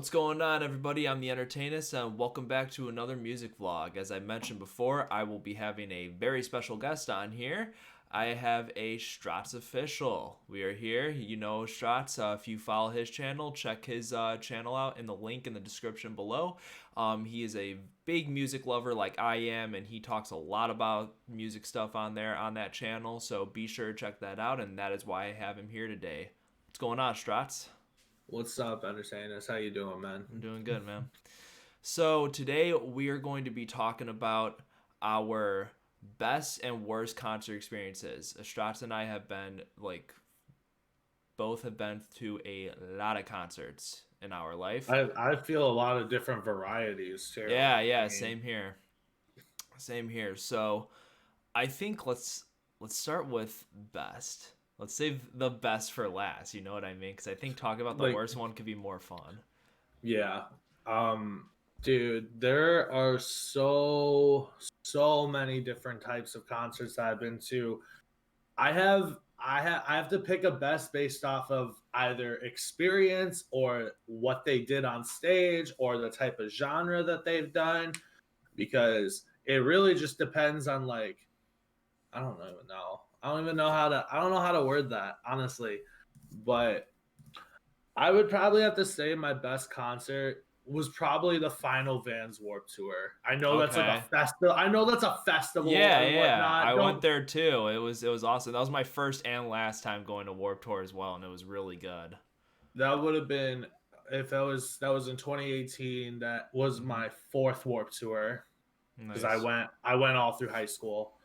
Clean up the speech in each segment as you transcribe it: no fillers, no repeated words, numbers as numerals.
What's going on, everybody? I'm the Entertainist, and welcome back to another music vlog. As I mentioned before, I will be having a very special guest on here. I have AstrottzOfficial. We are here. You know Strotz. If you follow his channel, check his channel out in the link in the description below. He is a big music lover like I am, and he talks a lot about music stuff on there on that channel. So be sure to check that out, and that is why I have him here today. What's going on, Strotz? What's up, Entertainist? How you doing, man? I'm doing good, man. So today we are going to be talking about our best and worst concert experiences. Strauss and I have been both have been to a lot of concerts in our life. I feel a lot of different varieties too. Yeah, same here. Same here. So I think let's start with best. Let's save the best for last. You know what I mean? Because I think talking about the worst one could be more fun. Yeah. Dude, there are so many different types of concerts that I've been to. I have to pick a best based off of either experience or what they did on stage or the type of genre that they've done, because it really just depends on I don't even know. I don't know how to word that, honestly. But I would probably have to say my best concert was probably the final Vans Warped Tour. I know that's like a Okay. festival. I know that's a festival and Yeah. whatnot. I went there too. It was awesome. That was my first and last time going to Warped Tour as well, and it was really good. That would have been, if that was in 2018. That was my fourth Warped Tour, because Nice. I went all through high school.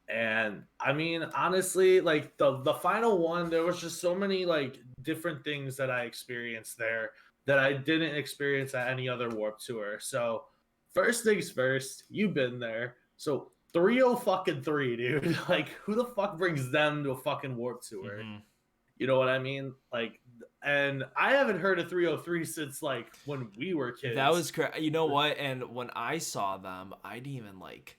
And I mean, honestly, like the final one, there was just so many like different things that I experienced there that I didn't experience at any other Warp Tour. So first things first, you've been there. So 303, dude. Like, who the fuck brings them to a fucking Warp Tour? Hmm. You know what I mean? Like, and I haven't heard of 303 since like when we were kids. That was crazy. You know what? And when I saw them, I didn't even like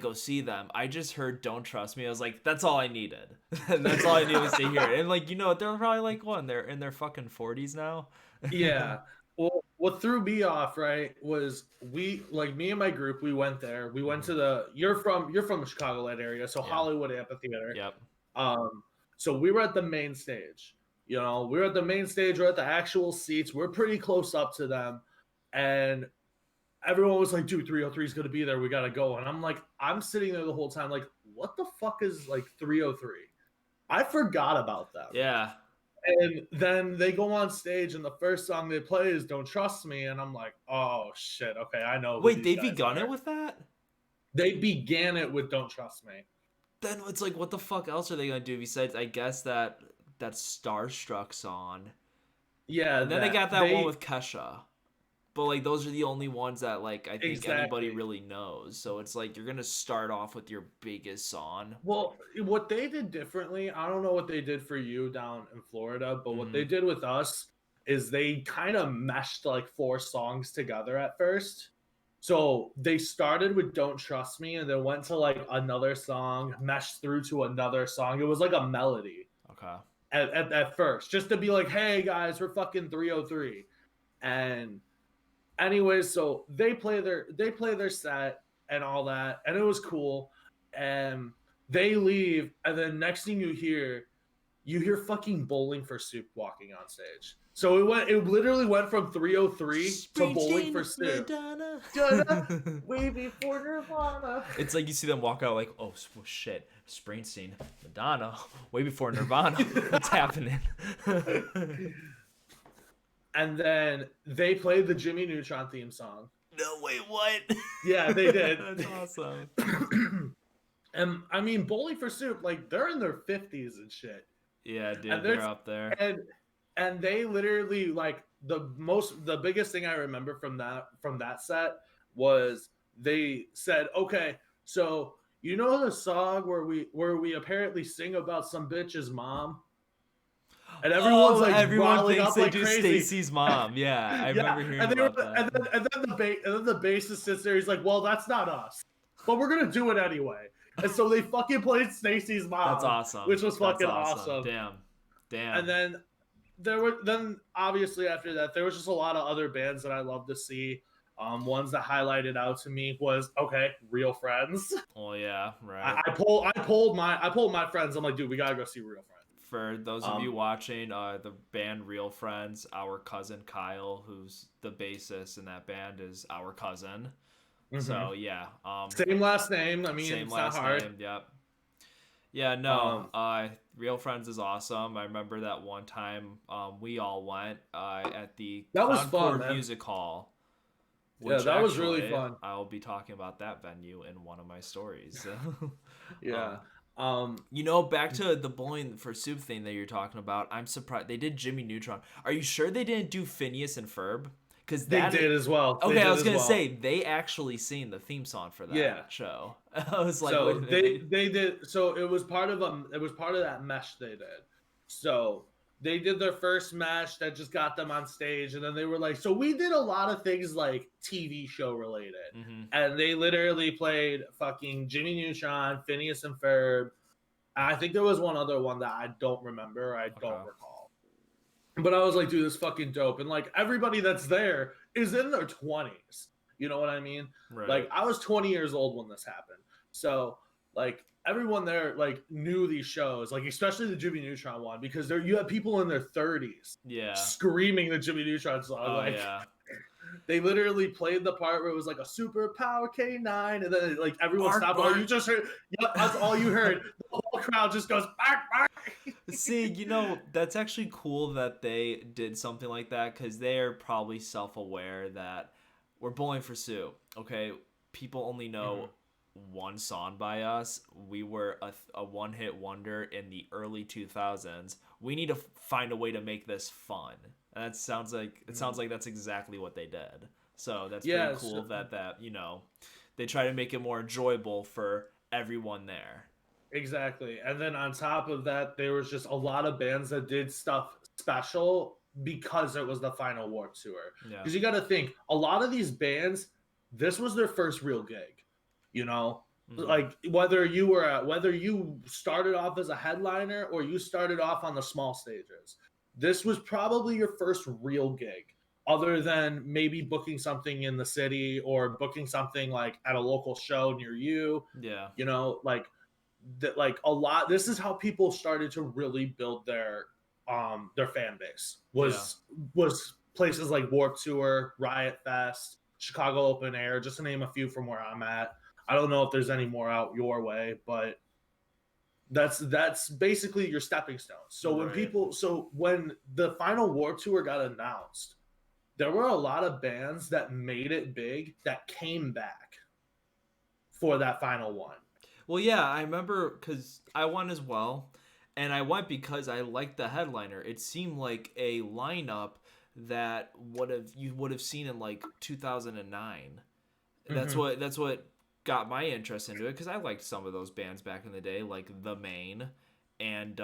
go see them. I just heard "Don't Trust Me." I was like, that's all I needed. That's all I needed was to hear it. And like, they're probably like they're in their fucking 40s now. Yeah. Well, what threw me off, right, was me and my group, we went there. We went to you're from the Chicagoland area, so Yeah. Hollywood Amphitheater. Yep. Um, so we were at the main stage. We were at the main stage. We're at the actual seats. We're pretty close up to them, and everyone was like, "Dude, 303 is gonna be there. We gotta go." And I'm sitting there the whole time, like, "What the fuck is like 303?" I forgot about them. Yeah. And then they go on stage, and the first song they play is "Don't Trust Me," and I'm like, "Oh shit, okay, I know who Wait, these they guys begun are." it with that? They began it with "Don't Trust Me." Then it's like, what the fuck else are they gonna do besides, I guess, that Starstruck song? Yeah, And then they got that one with Kesha. But like those are the only ones that like I think anybody exactly. really knows. So it's like you're gonna start off with your biggest song. Well, what they did differently, I don't know what they did for you down in Florida, but what Hmm. they did with us is they kind of meshed like four songs together at first. So they started with "Don't Trust Me" and then went to like another song, meshed through to another song. It was like a melody Okay. at first, just to be like, "Hey guys, we're fucking 303." And anyways, so they play their set and all that, and it was cool. And they leave, and then next thing you hear fucking Bowling for Soup walking on stage. So it literally went from 303 to Bowling for Springsteen, Soup. Madonna. Way before Nirvana. It's like you see them walk out like, oh shit, Springsteen, Madonna, way before Nirvana. What's happening? And then they played the Jimmy Neutron theme song. No, wait, what? Yeah, they did. That's awesome. And I mean, Bowling for Soup, like, they're in their 50s and shit. Yeah, dude, And they're up there. and they literally, like, the biggest thing I remember from that set was they said, "Okay, so you know the song where we apparently sing about some bitch's mom?" And everyone's like Everyone rolling thinks up they like do crazy. Stacy's mom. Yeah, I Yeah, remember hearing and they were, about that. and then the bassist sits there. He's like, "Well, that's not us, but we're gonna do it anyway." And so they fucking played Stacy's mom. That's awesome. Which was That's fucking awesome. awesome. Damn. And then there were then obviously after that there was just a lot of other bands that I love to see. Ones that highlighted out to me was okay, Real Friends. Oh yeah, right. I pulled my friends. I'm like, dude, we gotta go see Real Friends. For those of you watching, the band Real Friends, our cousin Kyle, who's the bassist in that band, is our cousin. Mm-hmm. So yeah, Same last name. I mean, same it's not last hard. name. Yep. Yeah, no. Um, Real Friends is awesome. I remember that one time we all went at the that was fun, Concord man. Music Hall, Yeah, which that was really actually fun. I'll be talking about that venue in one of my stories. Yeah. um, Um, back to the Bowling for Soup thing that you're talking about. I'm surprised they did Jimmy Neutron. Are you sure they didn't do Phineas and Ferb? Because they that did as well. They okay, I did was as gonna well. say they actually sing the theme song for that Yeah. show. I was like, wait a So minute. they did. So it was part of that mesh they did. So they did their first mesh that just got them on stage, and then they were like, so we did a lot of things like TV show related, Mm-hmm. and they literally played fucking Jimmy Neutron, Phineas and Ferb. I think there was one other one that I don't remember. I don't Okay. recall. But I was like, dude, this fucking dope. And like everybody that's there is in their 20s. You know what I mean? Right. Like I was 20 years old when this happened. So like everyone there like knew these shows, like especially the Jimmy Neutron one, because there you have people in their 30s Yeah. screaming the Jimmy Neutron song. Oh Like yeah. they literally played the part where it was like a superpower K9, and then like everyone Bark, stopped. Oh, you bark. just heard, yep, that's all you heard. The whole crowd just goes bark, bark. See, that's actually cool that they did something like that because they're probably self-aware that we're Bowling for Soup. Okay, people only Mhm. know one song by us. We were a one-hit wonder in the early 2000s. We need to find a way to make this fun. And that sounds like that's exactly what they did. So that's pretty Yeah, cool that they try to make it more enjoyable for everyone there. exactly. And then on top of that, there was just a lot of bands that did stuff special because it was the final Warp Tour. Yeah. Because you got to think, a lot of these bands, this was their first real gig. You know, Hmm. like whether you started off as a headliner or you started off on the small stages, this was probably your first real gig. Other than maybe booking something in the city or booking something like at a local show near you, Yeah. you know, like that like a lot this is how people started to really build their fan base Yeah. was places like Warp Tour, Riot Fest, Chicago Open Air, just to name a few from where I'm at. I don't know if there's any more out your way, but that's basically your stepping stones. Right. So when the final Warp Tour got announced, there were a lot of bands that made it big that came back for that final one. Well, yeah, I remember because I went as well, and I went because I liked the headliner. It seemed like a lineup that you would have seen in like 2009. Mm-hmm. That's what got my interest into it because I liked some of those bands back in the day, like The Main, and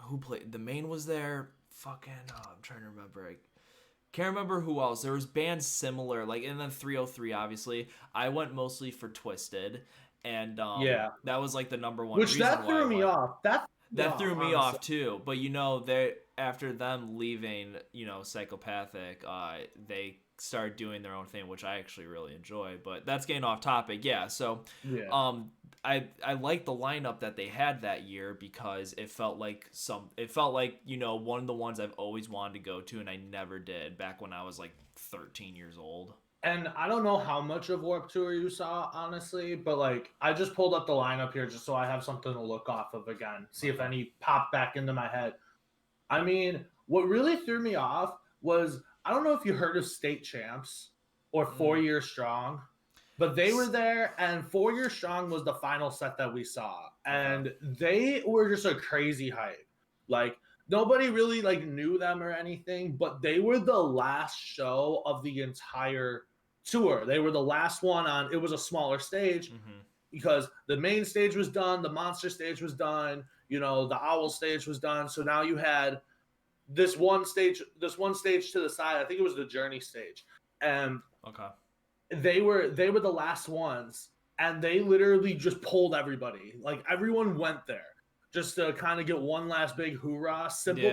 who played The Main was there. Fucking, I'm trying to remember. I can't remember who else. There was bands similar, like and then 303. Obviously, I went mostly for Twisted, and Yeah. that was like the number one Which reason that why I threw me went. off. That threw me That off, threw me honestly. off too. But they after them leaving, Psychopathic, they started doing their own thing, which I actually really enjoy. But that's getting off topic. Yeah. So, Yeah. um, I liked the lineup that they had that year because it felt like one of the ones I've always wanted to go to and I never did back when I was like 13 years old. And I don't know how much of Warp Tour you saw, honestly, but like I just pulled up the lineup here just so I have something to look off of again, see if Okay. any pop back into my head. I mean, what really threw me off was I don't know if you heard of State Champs or Four Mm. Year Strong, but they were there, and 4 Year Strong was the final set that we saw, Okay. and they were just a crazy hype. Like nobody really like knew them or anything, but they were the last show of the entire tour. They were the last one on. It was a smaller stage Mm-hmm. because the main stage was done, the monster stage was done, the owl stage was done. So now you had this one stage to the side. I think it was the journey stage, and Okay. they were the last ones, and they literally just pulled everybody. Like everyone went there. just to kind of get one last big hoorah. Yeah. Simple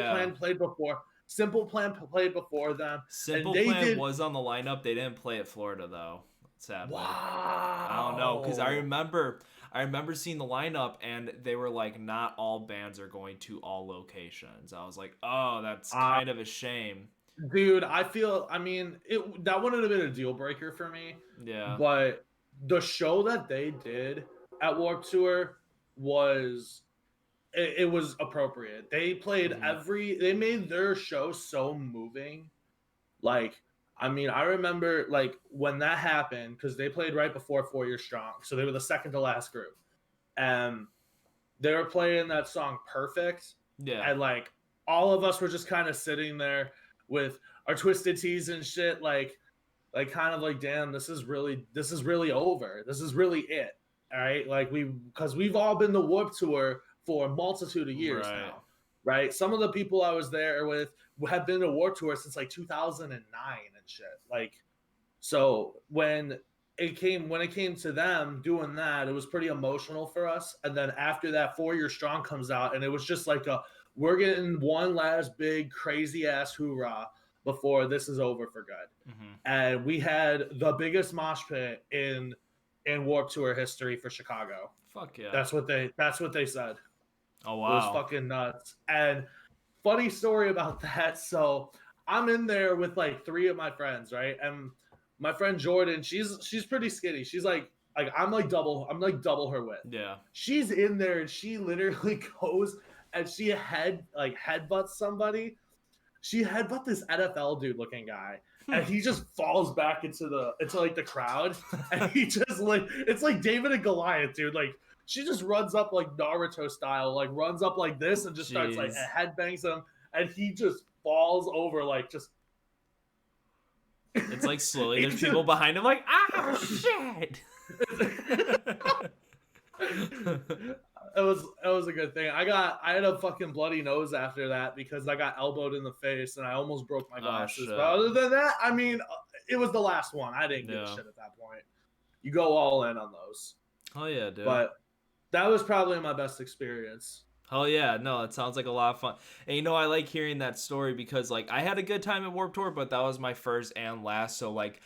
Plan played before them, and Simple they Plan did. was on the lineup. They didn't play at Florida though, sadly. I don't know because Wow. I remember seeing the lineup and they were like not all bands are going to all locations. I was like, oh, that's Uh, kind of a shame. Dude, I mean, that wouldn't have been a deal breaker for me, Yeah. but the show that they did at Warped Tour was it was appropriate. Hmm. They made their show so moving. Like, I mean, I remember like when that happened because they played right before 4 Year Strong, so they were the second to last group, and they were playing that song "Perfect," Yeah. and like all of us were just kind of sitting there with our twisted tees and shit, like kind of like, damn, this is really over. This is really it. All right, like because we've all been the Warp Tour for a multitude of years Right. now, right? Some of the people I was there with have been to Warp Tour since like 2009 and shit. Like, so when it came to them doing that, it was pretty emotional for us. And then after that, 4 Year Strong comes out, and it was just like a we're getting one last big crazy ass hoorah before this is over for good. Hmm. And we had the biggest mosh pit in Warp Tour history for Chicago. Fuck yeah. That's what they said. Oh It was wow. fucking nuts. And funny story about that. So I'm in there with like three of my friends, right? And my friend Jordan, she's pretty skinny. She's like I'm like double her width. Yeah. She's in there and she literally goes and she headbutts somebody. She headbutt this NFL dude looking guy, and he just falls back into like the crowd, and he just like it's like David and Goliath, dude. Like she just runs up like Naruto style, like runs up like this and just starts like Jeez. headbangs him, and he just falls over like just It's like slowly he there's just people behind him like, ah shit. it was a good thing. I had a fucking bloody nose after that because I got elbowed in the face and I almost broke my Oh glasses. But shit. other than that, I mean, it was the last one. I didn't give a Yeah. shit at that point. You go all in on those. Oh yeah, dude. But that was probably my best experience. Oh yeah, no, it sounds like a lot of fun. And I like hearing that story because like I had a good time at Warped Tour, but that was my first and last. So like,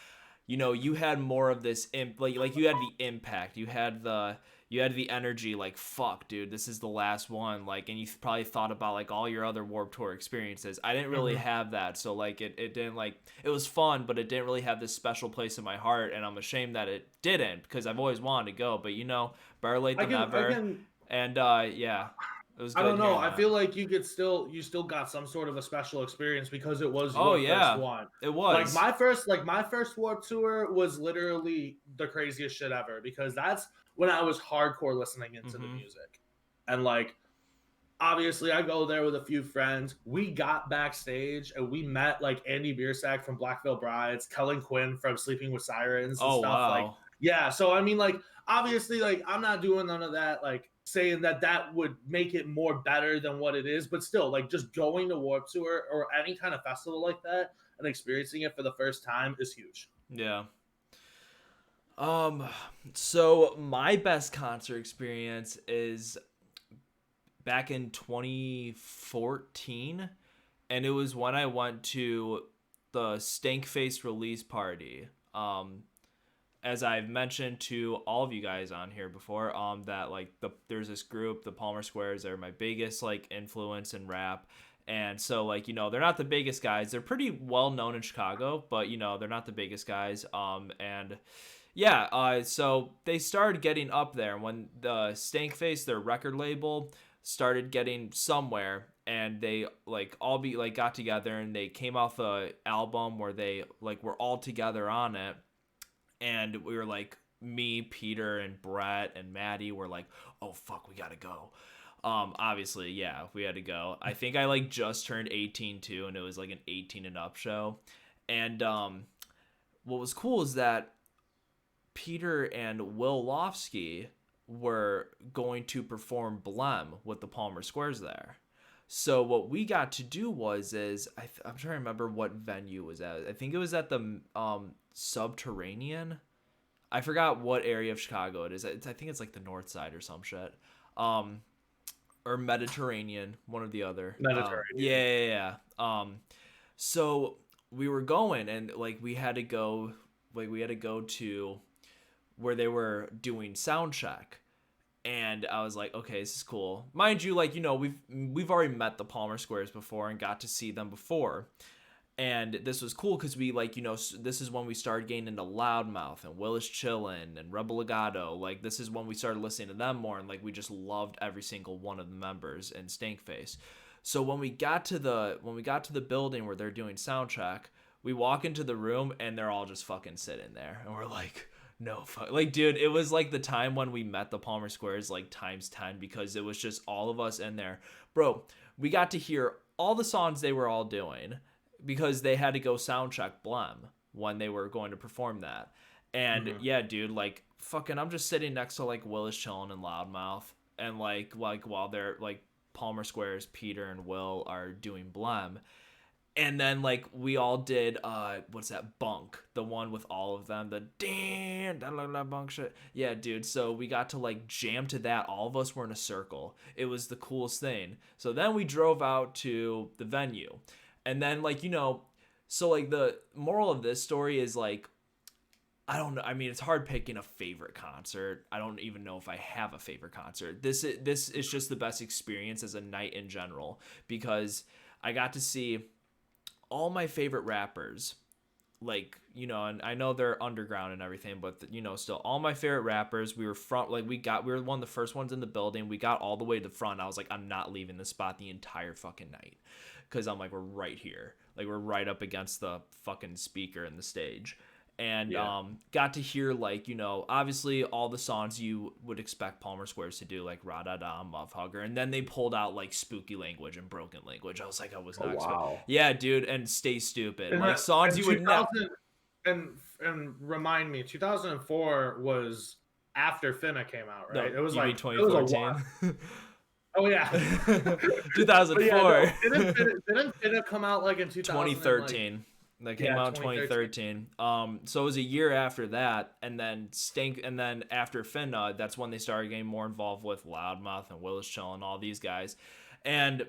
you had more of this like you had the impact. You had the energy like fuck, dude, this is the last one. Like, and you probably thought about like all your other Warped Tour experiences. I didn't really Mm-hmm. have that. So like it didn't like it was fun, but it didn't really have this special place in my heart, and I'm ashamed that it didn't because I've always wanted to go, but better late than I never. can And yeah, it was I good don't know. hearing I that. feel like you still got some sort of a special experience because it was Oh your first yeah, one. it was. Like my first Warp Tour was literally the craziest shit ever because that's when I was hardcore listening into the Hmm. music. And like obviously I go there with a few friends. We got backstage and we met like Andy Biersack from Black Veil Brides, Kellen Quinn from Sleeping with Sirens and Oh stuff. Like, wow. yeah, so I mean like obviously like I'm not doing none of that like saying that that would make it more better than what it is, but still like just going to Warp Tour or any kind of festival like that and experiencing it for the first time is huge. Yeah. Um. So my best concert experience is back in 2014, and it was when I went to the Stank Face release party. As I've mentioned to all of you guys on here before, that like there's this group, the Palmer Squares. They're my biggest like influence in rap, and so like they're not the biggest guys. They're pretty well known in Chicago, but they're not the biggest guys. And yeah, so they started getting up there when the Stank Face, their record label, started getting somewhere, and they like all be like got together and they came off a album where they like were all together on it, and we were like me, Peter, and Brett and Maddie were like, oh fuck, we gotta go. Obviously, yeah, we had to go. I think I like just turned 18 too, and it was like an 18 and up show. And what was cool is that Peter and Will Lofsky were going to perform Blem with the Palmer Squares there. So what we got to do I'm trying to remember what venue was at. I think it was at the Subterranean. I forgot what area of Chicago it is. I think it's like the North Side or some shit. Um, or Mediterranean, one or the other. Mediterranean. Yeah, yeah, yeah. So we were going, and like we had to go to where they were doing sound check, and I was like, okay, this is cool. Mind you, like, we've already met the Palmer Squares before and got to see them before. And this was cool because we, like, this is when we started getting into Loudmouth and Willis Chillin and Rebel Legato. Like, this is when we started listening to them more, and like we just loved every single one of the members and Stinkface. So when we got to the building where they're doing sound check, we walk into the room and they're all just fucking sitting there, and we're like, no fuck, like, dude, it was like the time when we met the Palmer Squares, like times 10, because it was just all of us in there, bro. We got to hear all the songs they were all doing because they had to go sound check Blem when they were going to perform that. And yeah, dude, like fucking, I'm just sitting next to like Willis Chillin and Loudmouth, and like while they're like Palmer Squares, Peter and Will are doing Blem. And then like we all did what's that, Bunk, the one with all of them, the damn da bunk shit. Yeah, dude. So we got to like jam to that. All of us were in a circle. It was the coolest thing. So then we drove out to the venue. And then like, so like the moral of this story is like, I don't know. I mean, it's hard picking a favorite concert. I don't even know if I have a favorite concert. This is just the best experience as a night in general, because I got to see all my favorite rappers, like, and I know they're underground and everything, but still all my favorite rappers. We were we were one of the first ones in the building. We got all the way to the front. I was like, I'm not leaving this spot the entire fucking night, because I'm like, we're right here, like we're right up against the fucking speaker in the stage. And got to hear, like, obviously all the songs you would expect Palmer Squares to do, like Ra Da Da, Motherfucker, and then they pulled out like Spooky Language and Broken Language. I was like, I was not expecting. Yeah, dude, and Stay Stupid, And like songs you would never. And remind me, 2004 was after Finna came out, right? No, It was you like mean 2014? Oh yeah, 2004. Yeah, no, didn't Finna come out like in 2013? That came out in 2013. So it was a year after that, and then after Finna, that's when they started getting more involved with Loudmouth and Willis Chill and all these guys. And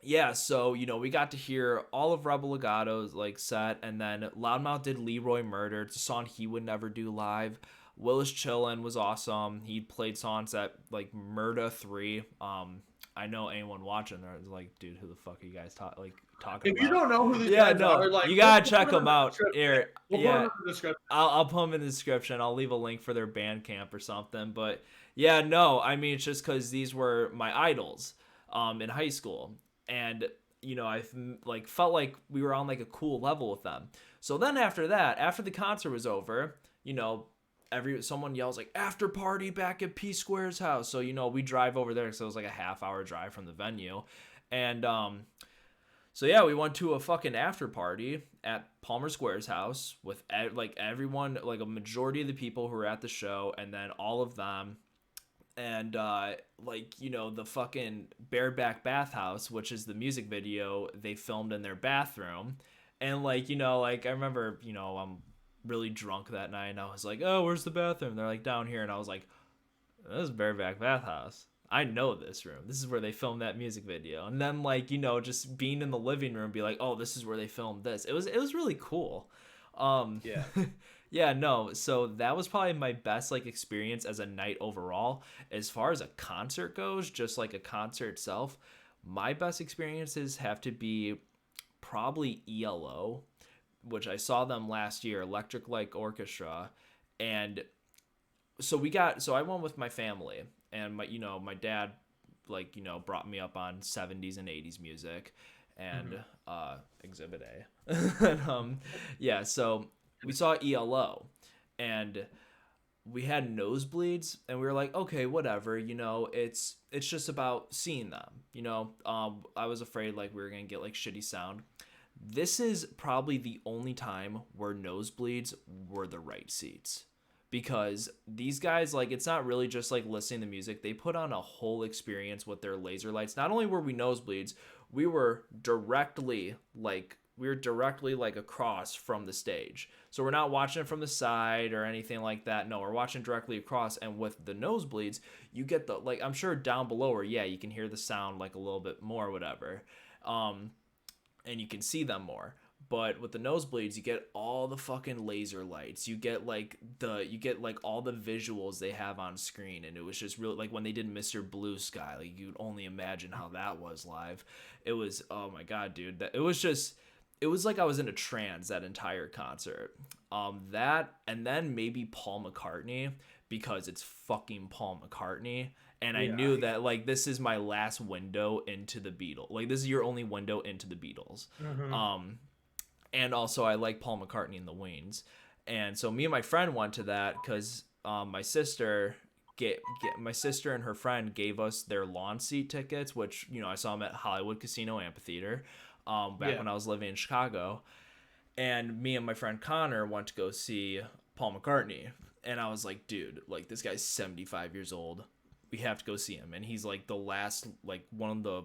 yeah, so we got to hear all of Rebel Legato's like set, and then Loudmouth did Leroy Murder. It's a song he would never do live. Willis Chillin was awesome. He played songs at like Murda 3. I know anyone watching there is like, dude, who the fuck are you guys talking about? If you don't know who these guys are, like, you gotta check them out. Here, yeah, I'll put them in the description. I'll leave a link for their Bandcamp or something. But yeah, no, I mean, it's just because these were my idols in high school, and I like felt like we were on like a cool level with them. So then after that, after the concert was over, someone yells like, after party back at P Square's house. So we drive over there, so it was like a half-hour drive from the venue. And so yeah, we went to a fucking after party at Palmer Square's house with like everyone, like a majority of the people who were at the show, and then all of them. And the fucking Bareback Bathhouse, which is the music video they filmed in their bathroom. And like I remember I'm really drunk that night, and I was like, oh, where's the bathroom? They're like, down here. And I was like, this is Bareback Bathhouse. I know this room. This is where they filmed that music video. And then just being in the living room, be like, oh, this is where they filmed this. It was really cool. Yeah. Yeah, no. So that was probably my best experience as a night overall. As far as a concert goes, just like a concert itself, my best experiences have to be probably ELO, which I saw them last year, Electric Light Orchestra. And so I went with my family, and my dad brought me up on 70s and 80s music and Exhibit A. And, so we saw ELO, and we had nosebleeds, and we were like, okay, whatever, it's just about seeing them. I was afraid we were gonna get shitty sound. This is probably the only time where nosebleeds were the right seats, because these guys, it's not really just listening to music. They put on a whole experience with their laser lights. Not only were we nosebleeds, we were directly we're directly like across from the stage. So we're not watching it from the side or anything like that. No, we're watching directly across. And with the nosebleeds, you get the like I'm sure down below where yeah, you can hear the sound like a little bit more, whatever. Um, and you can see them more. But with the nosebleeds, you get all the fucking laser lights. You get like all the visuals they have on screen, and it was just really like when they did Mr. Blue Sky. Like you'd only imagine how that was live. It was oh my god, dude. That it was like I was in a trance that entire concert. That and then maybe Paul McCartney because it's fucking Paul McCartney and I Yeah. knew that like this is my last window into the Beatles. Like this is your only window into the Beatles. Hmm. Um, and also I like Paul McCartney and the Wings, and so me and my friend went to that because my sister and her friend gave us their lawn seat tickets, which you know I saw them at Hollywood Casino Amphitheater, back Yeah. when I was living in Chicago, and me and my friend Connor went to go see Paul McCartney, and I was like, dude, like this guy's 75 years old. We have to go see him, and he's like the last, like one of the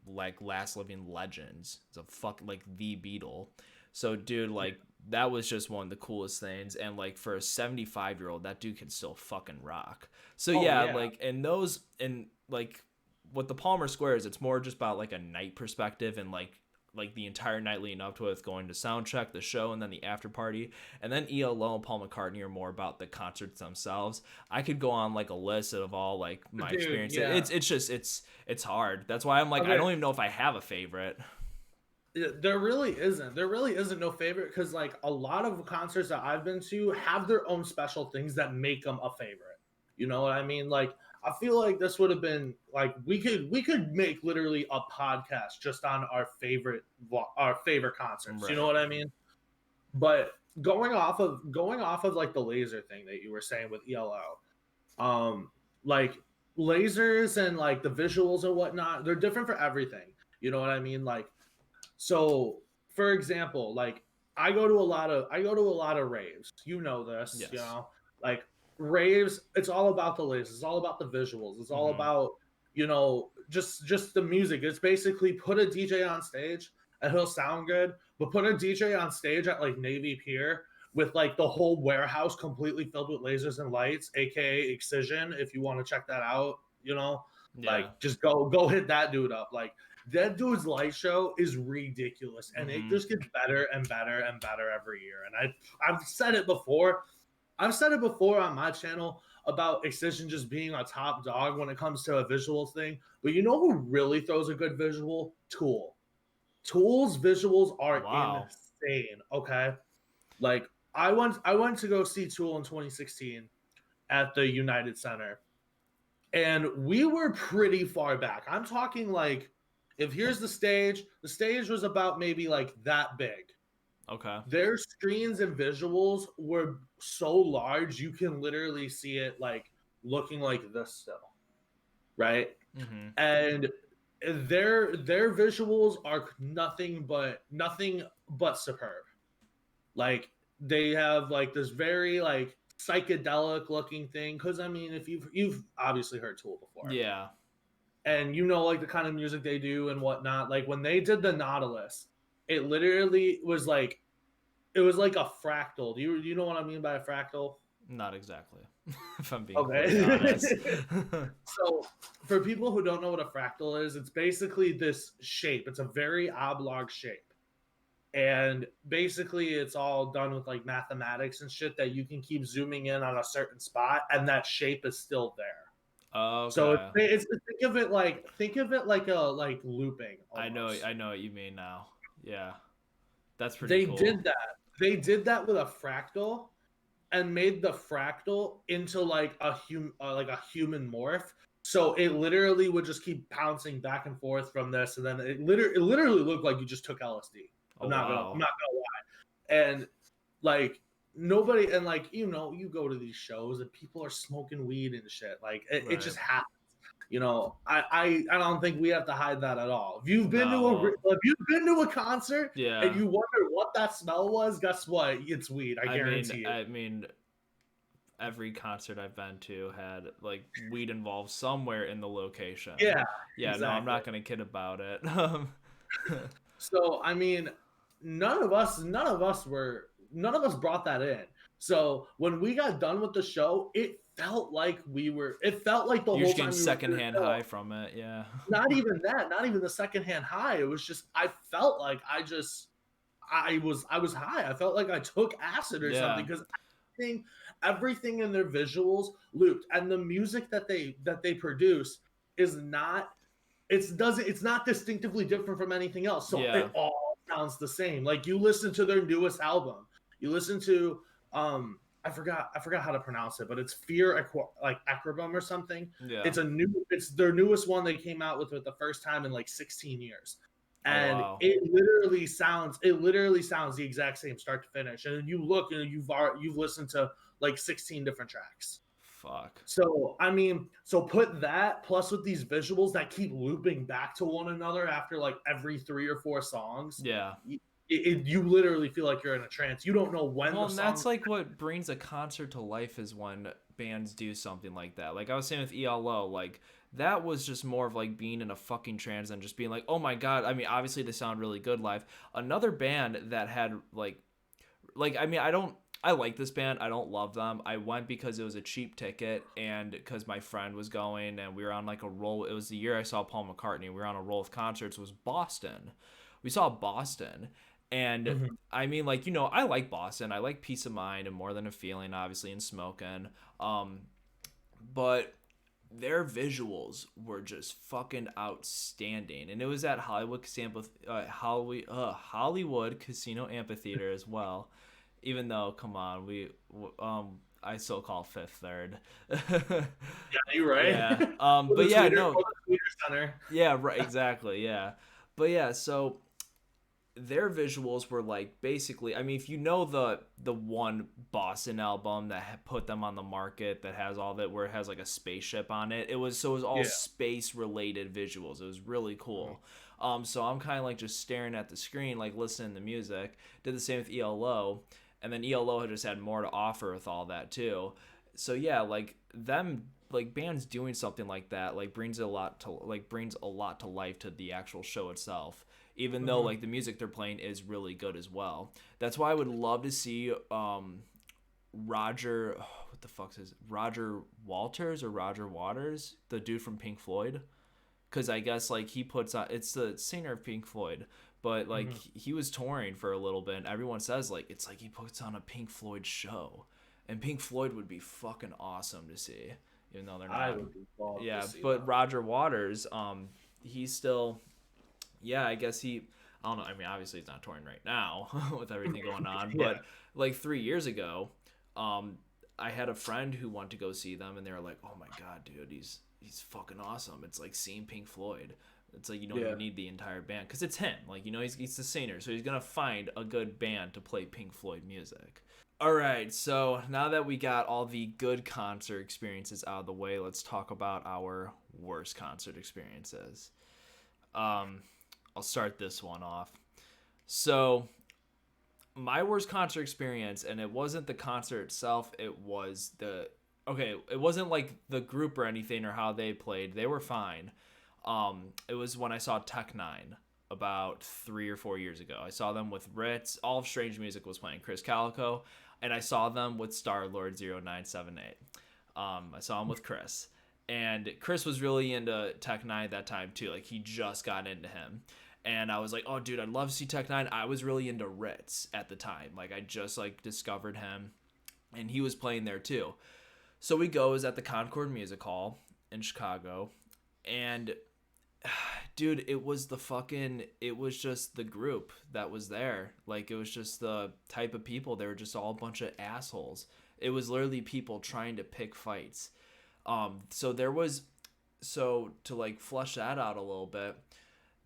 like last living legends. It's a fuck like the Beatle. So, dude, like that was just one of the coolest things, and like for a 75-year-old, that dude can still fucking rock. So Oh yeah, yeah. like and those and like with the Palmer Squares, it's more just about like a night perspective and like the entire night leading up to it, with going to sound check, the show, and then the after party. And then ELO and Paul McCartney are more about the concerts themselves. I could go on like a list of all like my Dude, experiences. yeah. It's just it's hard. That's why I'm like I Okay. don't even know if I have a favorite. There really isn't. There really isn't no favorite because like a lot of concerts that I've been to have their own special things that make them a favorite. You know what I mean? Like I feel like this would have been like we could make literally a podcast just on our favorite concerts. You know Right. what I mean? But going off of like the laser thing that you were saying with ELO, like lasers and like the visuals and whatnot, they're different for everything. You know what I mean? Like so, for example, like I go to a lot of raves. You know this, Yes. like raves. It's all about the lasers. It's all about the visuals. It's all Mm-hmm. about just the music. It's basically put a DJ on stage and he'll sound good, but put a DJ on stage at like Navy Pier with like the whole warehouse completely filled with lasers and lights, aka Excision. If you want to check that out, Yeah. like just go hit that dude up. Like that dude's light show is ridiculous, and it Mm-hmm. just gets better and better and better every year. And I've said it before. I've said it before on my channel about Excision just being a top dog when it comes to a visuals thing. But you know who really throws a good visual? Tool. Tool's visuals are Wow. insane. Okay, like I went to go see Tool in 2016 at the United Center, and we were pretty far back. I'm talking like if here's the stage was about maybe like that big. Okay. Their screens and visuals were so large you can literally see it like looking like this still, right? Mm-hmm. And their visuals are nothing but superb. Like they have like this very like psychedelic looking thing because I mean if you've obviously heard Tool before Yeah. and you know like the kind of music they do and whatnot. Like when they did the Nautilus, it literally was like it was like a fractal. Do you know what I mean by a fractal? Not exactly. If I'm being completely Okay. honest. So for people who don't know what a fractal is, it's basically this shape. It's a very oblong shape. And basically it's all done with like mathematics and shit that you can keep zooming in on a certain spot and that shape is still there. So Okay. think of it like a like looping almost. I know what you mean now. Yeah. That's pretty They cool. did that. They did that with a fractal and made the fractal into like a human morph. So it literally would just keep bouncing back and forth from this, and then it literally looked like you just took LSD. Oh I'm wow. not gonna lie. And like nobody, and like you go to these shows and people are smoking weed and shit. Like it Right. just happens. I don't think we have to hide that at all. No. If you've been to a concert and Yeah. you wonder what that smell was, guess what? It's weed. I guarantee you. I mean every concert I've been to had like weed involved somewhere in the location. Yeah, Yeah, no, I'm exactly. not gonna kid about it. So I mean, none of us brought that in. So when we got done with the show, it felt like the You're whole just getting time we were in the secondhand show. high from it, yeah. Not even that, not even the secondhand high. It was just I felt like I was high. I felt like I took acid or Yeah. something because everything in their visuals looped, and the music that they produce is not it's not distinctively different from anything else. So Yeah. it all sounds the same. Like you listen to their newest album, you listen to I forgot how to pronounce it, but it's like Acrobum or something. Yeah. It's their newest one they came out with the first time in like 16 years. Oh And wow. it literally sounds the exact same start to finish. And then you look and you've listened to like 16 different tracks. Fuck. So I mean, so put that plus with these visuals that keep looping back to one another after like every 3 or 4 songs, Yeah. you literally feel like you're in a trance. You don't know when Well, the and song. that's like what brings a concert to life is when bands do something like that. Like I was saying with ELO, like that was just more of like being in a fucking trance and just being like, oh my god. I mean, obviously they sound really good live. Another band that had like I mean, I like this band. I don't love them. I went because it was a cheap ticket and because my friend was going and we were on like a roll. It was the year I saw Paul McCartney. We were on a roll of concerts. It was Boston. We saw Boston. And Mhm. I mean, like, I like Boston. I like Peace of Mind and More Than a Feeling, obviously, and Smokin'. Um, but their visuals were just fucking outstanding. And it was at Hollywood Casino Amphitheater as well. Even though, come on, I still call Fifth Third. Yeah, you're right. Yeah. With But the yeah, tweeter, no. with the tweeter center. Yeah, right. Exactly. Yeah. But yeah, so their visuals were like basically, I mean, if you know the one Boston album that put them on the market that has all that where it has like a spaceship on it, it was all Yeah. space related visuals. It was really cool. So I'm kind of like just staring at the screen, like listening to music. Did the same with ELO, and then ELO had just had more to offer with all that too. So yeah, like them, like bands doing something like that like brings a lot to life to the actual show itself, even though Mhm. like the music they're playing is really good as well. That's why I would love to see Roger what the fuck's his Roger Walters or Roger Waters, the dude from Pink Floyd, because I guess like he puts on, it's the singer of Pink Floyd, but like Mhm. he was touring for a little bit and everyone says like it's like he puts on a Pink Floyd show, and Pink Floyd would be fucking awesome to see, even though they're I not. would love to Yeah, see but them. Roger Waters, he's still, yeah, I guess I don't know. I mean, obviously he's not touring right now with everything going on, Yeah. but like 3 years ago, um, I had a friend who wanted to go see them, and they were like, "Oh my god, dude, he's fucking awesome." It's like seeing Pink Floyd. It's like you don't Yeah. even need the entire band because it's him. Like he's the singer, so he's gonna find a good band to play Pink Floyd music. All right, so now that we got all the good concert experiences out of the way, let's talk about our worst concert experiences. Um, I'll start this one off. So, my worst concert experience, and it wasn't the concert itself, it was it wasn't like the group or anything or how they played. They were fine. It was when I saw Tech Nine about 3 or 4 years ago. I saw them with Ritz. All of Strange Music was playing, Chris Calico, and I saw them with Star Lord 0978. I saw him with Chris. And Chris was really into Tech Nine at that time too. Like he just got into him. And I was like, oh dude, I'd love to see Tech Nine. I was really into Ritz at the time. Like I just like discovered him and he was playing there too. So we go, is at the Concord Music Hall in Chicago, and dude, it was just the group that was there. Like it was just the type of people. They were just all a bunch of assholes. It was literally people trying to pick fights. So there was, so to like flush that out a little bit,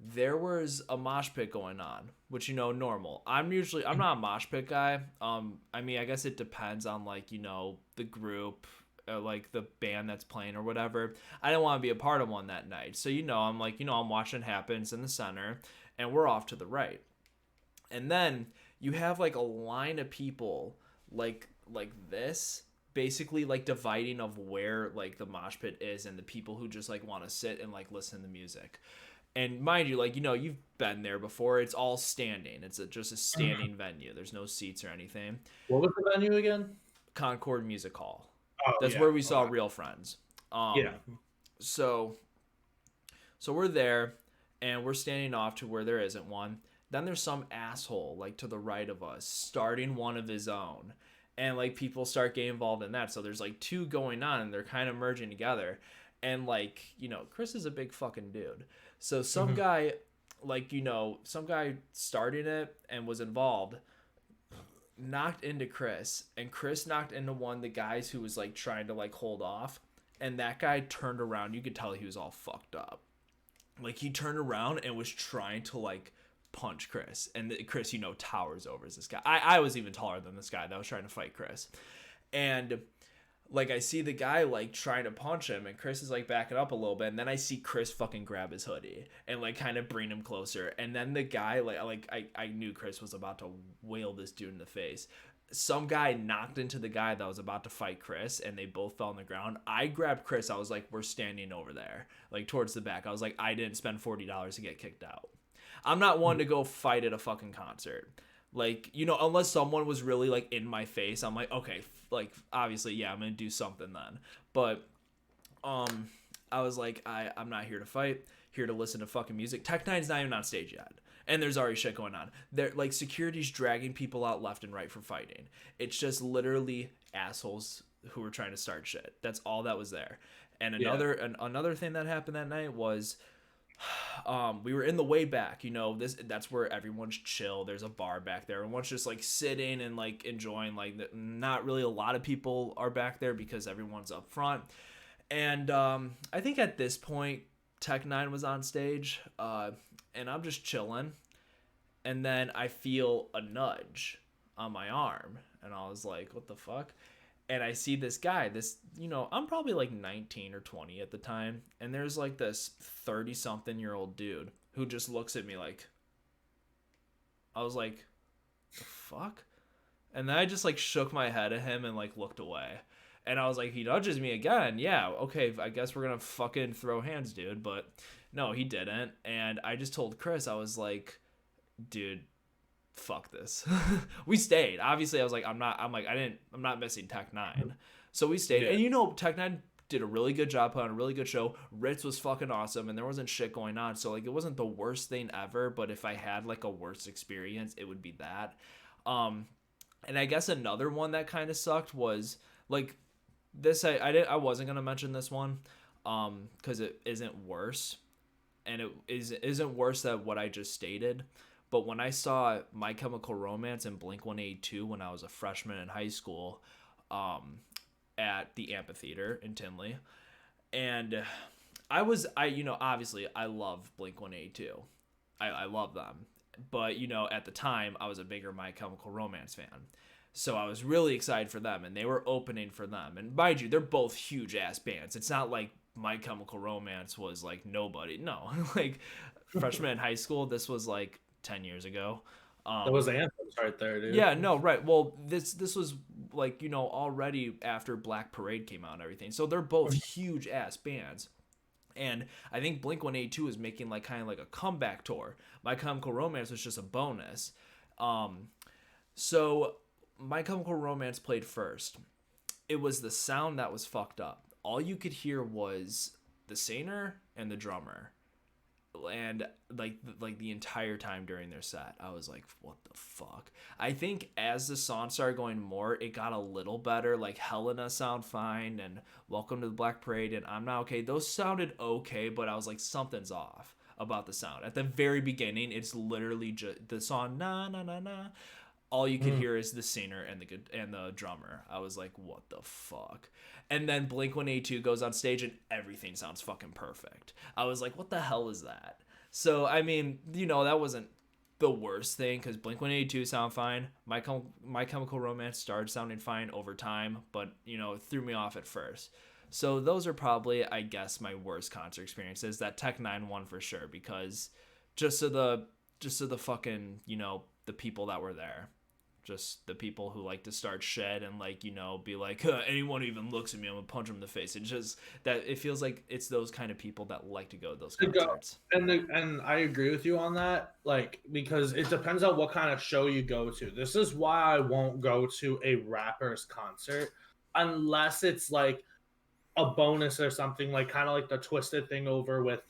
there was a mosh pit going on, which normal. I'm not a mosh pit guy. I mean, I guess it depends on like the group, like the band that's playing or whatever. I didn't want to be a part of one that night, so I'm like I'm watching Happens in the center, and we're off to the right, and then you have like a line of people like this, basically like dividing of where like the mosh pit is and the people who just like want to sit and like listen to music. And mind you, like, you've been there before. It's all standing. It's just a standing venue. There's no seats or anything. What was the venue again? Concord Music Hall. Oh That's yeah. where we saw Okay. Real Friends. Yeah. So so we're there, and we're standing off to where there isn't one. Then there's some asshole like to the right of us starting one of his own. And like people start getting involved in that. So there's like two going on and they're kind of merging together. And like, Chris is a big fucking dude. So some Mhm. guy like, some guy started it and was involved, knocked into Chris, and Chris knocked into one of the guys who was like trying to like hold off. And that guy turned around. You could tell he was all fucked up. Like he turned around and was trying to like punch Chris, and Chris, towers over as this guy. I was even taller than this guy that was trying to fight Chris, and like I see the guy like trying to punch him, and Chris is like backing up a little bit, and then I see Chris fucking grab his hoodie and like kind of bring him closer, and then the guy I knew Chris was about to wail this dude in the face. Some guy knocked into the guy that was about to fight Chris, and they both fell on the ground. I grabbed Chris. I was like, we're standing over there, like towards the back. I was like, I didn't spend $40 to get kicked out. I'm not one to go fight at a fucking concert. Like, unless someone was really like in my face, I'm like, okay, like obviously, yeah, I'm gonna do something then. But I was like, I'm not here to fight, here to listen to fucking music. Tech Nine's not even on stage yet. And there's already shit going on. They're like security's dragging people out left and right for fighting. It's just literally assholes who were trying to start shit. That's all that was there. And Yeah. another thing that happened that night was we were in the way back, that's where everyone's chill. There's a bar back there. Everyone's just like sitting and like enjoying, like not really a lot of people are back there because everyone's up front. And I think at this point Tech Nine was on stage, and I'm just chilling, and then I feel a nudge on my arm, and I was like, what the fuck? And I see this guy, I'm probably like 19 or 20 at the time, and there's like this 30 something year old dude who just looks at me like, I was like, the fuck? And then I just like shook my head at him and like looked away. And I was like, he nudges me again. Yeah, okay, I guess we're gonna fucking throw hands, dude. But no, he didn't. And I just told Chris, I was like, dude, fuck this. We stayed. Obviously, I was like, I'm not missing Tech Nine. So we stayed. Yeah. And Tech Nine did a really good job, put on a really good show. Ritz was fucking awesome, and there wasn't shit going on. So like, it wasn't the worst thing ever. But if I had like a worse experience, it would be that. And I guess another one that kind of sucked was like this. I wasn't gonna mention this one, because it isn't worse, and it isn't worse than what I just stated. But when I saw My Chemical Romance and Blink 182 when I was a freshman in high school, at the amphitheater in Tinley, and obviously I love Blink 182. I love them. But, at the time, I was a bigger My Chemical Romance fan. So I was really excited for them, and they were opening for them. And mind you, they're both huge ass bands. It's not like My Chemical Romance was like nobody. No, like freshman in high school, this was like 10 years ago. That was anthems right there, dude. Yeah, no, right. Well, this was like, already after Black Parade came out and everything. So they're both huge ass bands. And I think Blink 182 is making like kind of like a comeback tour. My Chemical Romance was just a bonus. So My Chemical Romance played first. It was the sound that was fucked up. All you could hear was the singer and the drummer. And like the entire time during their set, I was like, what the fuck? I think as the song started going more, it got a little better. Like Helena sound fine, and Welcome to the Black Parade and I'm Not Okay, those sounded okay, but I was like, something's off about the sound. At the very beginning, it's literally just the song na na na na. All you could hear is the singer and the drummer. I was like, what the fuck? And then Blink 182 goes on stage and everything sounds fucking perfect. I was like, what the hell is that? So I mean, that wasn't the worst thing, because Blink 182 sound fine. My Chemical Romance started sounding fine over time, but it threw me off at first. So those are probably, I guess, my worst concert experiences. That Tech Nine one for sure, because just of the fucking the people that were there. just the people who like to start shit and like be like anyone who even looks at me, I'm gonna punch him in the face. It just that it feels like it's those kind of people that like to go to those To go concerts. and I agree with you on that, like, because it depends on what kind of show you go to. This is why I won't go to a rapper's concert unless it's like a bonus or something, like kind of like the Twisted thing over with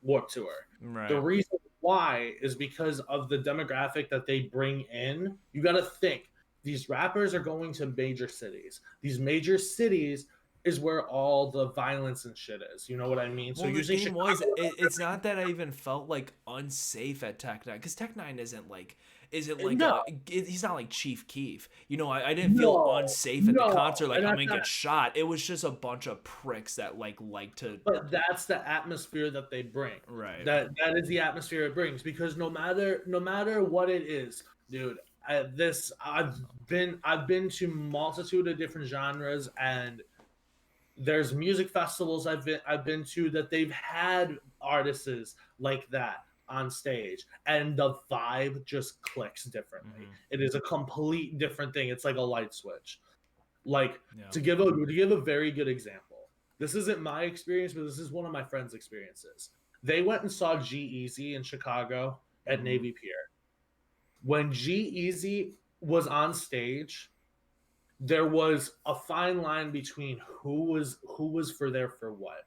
Warped Tour. The Right. reason why is because of the demographic that they bring in. You got to think these rappers are going to major cities. These major cities is where all the violence and shit is. You know what I mean? So Well, the using thing Chicago, was, it's not that I even felt like unsafe at Tech Nine, because Tech Nine isn't like no, he's not like Chief Keef. I didn't feel no, unsafe at the no, concert, like and I'm that's gonna not. get shot. It was just a bunch of pricks that like to. But that's the atmosphere that they bring. Right. That is the atmosphere it brings, because no matter what it is, dude. I've been to multitude of different genres, and there's music festivals I've been to that they've had artists like that on stage, and the vibe just clicks differently. Mm-hmm. It is a complete different thing. It's like a light switch. Like, Yeah. to give a very good example. This isn't my experience, but this is one of my friends' experiences. They went and saw g-eazy in Chicago at Mm-hmm. Navy Pier. When g-eazy was on stage, there was a fine line between who was for there for what.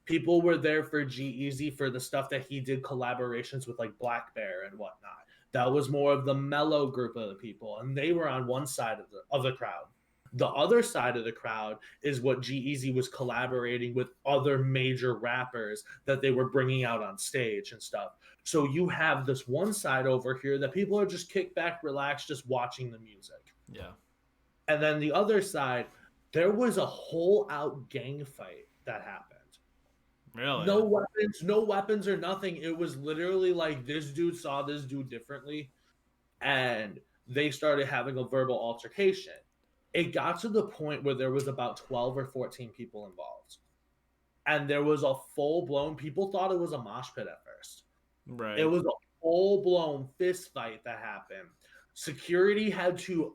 People were there for g-eazy for the stuff that he did collaborations with, like Black Bear and whatnot. That was more of the mellow group of the people, and they were on one side of the crowd. The other side of the crowd is what g-eazy was collaborating with other major rappers that they were bringing out on stage and stuff. So you have this one side over here that people are just kicked back, relaxed, just watching the music. Yeah. And then the other side, there was a whole out gang fight that happened. Really. No weapons or nothing. It was literally like this dude saw this dude differently, and they started having a verbal altercation. It got to the point where there was about 12 or 14 people involved. And there was a full blown, people thought it was a mosh pit at first. It Right. was a full blown fist fight that happened. Security had to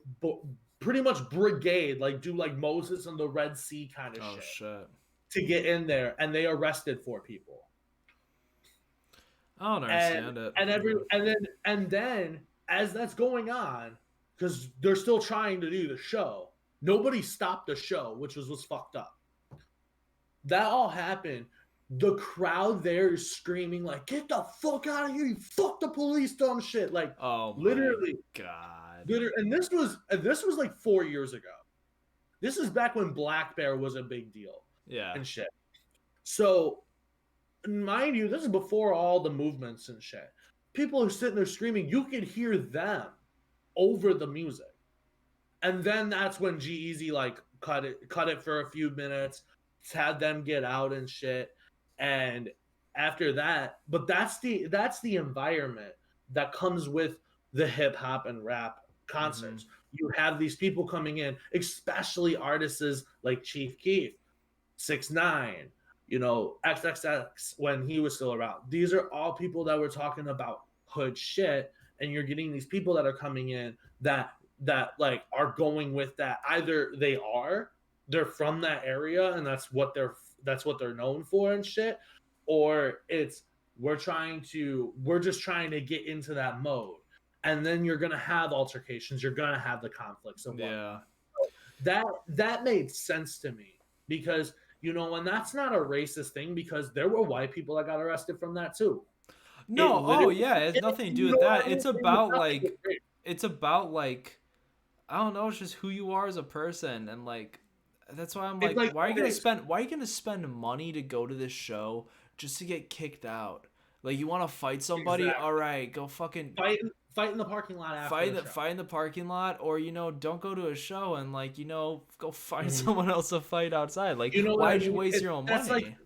pretty much brigade, like do like Moses and the Red Sea kind of Oh shit shit. to get in there, and they arrested 4 people. I don't And understand it. and every Yeah. and then as that's going on, because they're still trying to do the show, nobody stopped the show, which was fucked up. That all happened. The crowd there is screaming like, "Get the fuck out of here! You fuck the police, dumb shit!" Like, Oh my literally, god. and this was like 4 years ago. This is back when Black Bear was a big deal Yeah. and shit. So, mind you, this is before all the movements and shit. People are sitting there screaming. You could hear them over the music. And then that's when g-eazy like cut it for a few minutes, had them get out and shit. And after that, but that's the environment that comes with the hip hop and rap Mm-hmm. concerts. You have these people coming in, especially artists like Chief Keef, 6ix9ine, XXX when he was still around. These are all people that were talking about hood shit, and you're getting these people that are coming in that like are going with that. Either they're from that area and that's what they're known for and shit, or it's we're just trying to get into that mode. And then you're gonna have altercations, you're gonna have the conflicts and whatnot. Yeah. That made sense to me, because and that's not a racist thing, because there were white people that got arrested from that too. It No, oh literally, yeah, it has nothing to do you with know what that. I mean? It's It was about nothing but like race. it's about like I don't know, it's just who you are as a person and like that's why I'm It's like like, okay, why are you gonna spend money to go to this show just to get kicked out? Like you wanna fight somebody? exactly. Alright, go fucking Fight in the parking lot after the show. fight in the parking lot or don't go to a show and like go find Mhm. someone else to fight outside. Like You know what I why'd you mean? waste your own That's like money?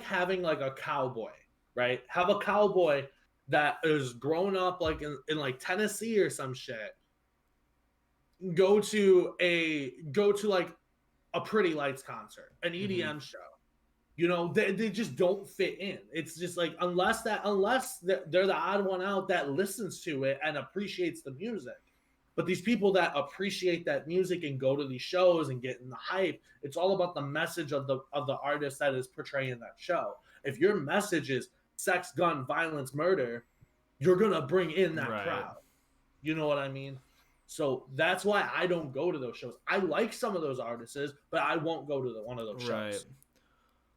having like a cowboy, right? Have a cowboy that is grown up like in like Tennessee or some shit. Go to like a Pretty Lights concert, an Mm-hmm. EDM show. They just don't fit in. It's just like unless they're the odd one out that listens to it and appreciates the music. But these people that appreciate that music and go to these shows and get in the hype, it's all about the message of the artist that is portraying that show. If your message is sex, gun, violence, murder, you're gonna bring in that Right. crowd. You know what I mean? So that's why I don't go to those shows. I like some of those artists, but I won't go to one of those Right. shows.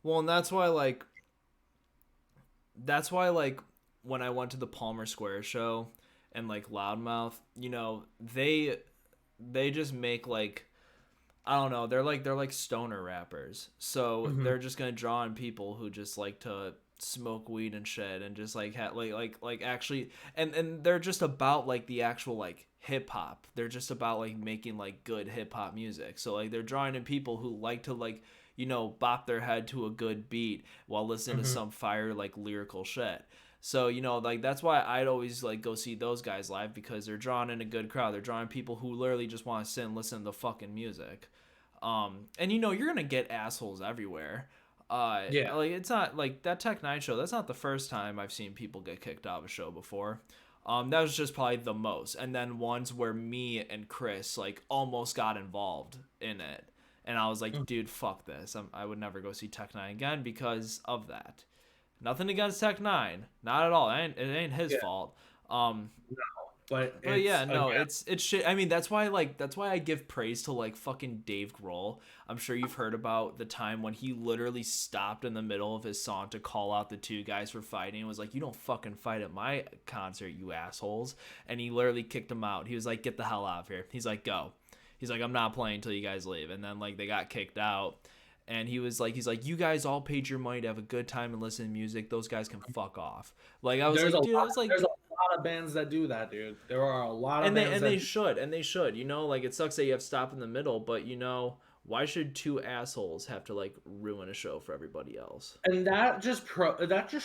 Well, and that's why like when I went to the Palmer Square show and like Loudmouth, they just make like I don't know, they're like stoner rappers. So Mm-hmm. they're just gonna draw on people who just like to smoke weed and shit and just like actually and they're just about like the actual like hip hop. They're just about like making like good hip hop music. So like they're drawing in people who like to like bop their head to a good beat while listening to Mm-hmm. some fire like lyrical shit. So like that's why I'd always like go see those guys live because they're drawing in a good crowd. They're drawing people who literally just want to sit and listen to the fucking music. And you're gonna get assholes everywhere. Yeah. Like it's not like that Tech Nine show. That's not the first time I've seen people get kicked out of a show before. That was just probably the most. And then ones where me and Chris like almost got involved in it, and I was like, dude, fuck this. I would never go see Tech Nine again because of that. Nothing against Tech Nine, not at all. It ain't his Yeah. fault. But But it's yeah, no, again. it's shit. I mean, that's why I give praise to like fucking Dave Grohl. I'm sure you've heard about the time when he literally stopped in the middle of his song to call out the two guys for fighting and was like, "You don't fucking fight at my concert, you assholes." And he literally kicked them out. He was like, "Get the hell out of here." He's like, "Go." He's like, "I'm not playing until you guys leave." And then like they got kicked out. And he's like, "You guys all paid your money to have a good time and listen to music. Those guys can fuck off." Like I was There's a like, dude, I lot was like, there's a lot of bands that do that, dude. There are a lot of and they bands and that they should like it sucks that you have to stop in the middle, but why should two assholes have to like ruin a show for everybody else? and that just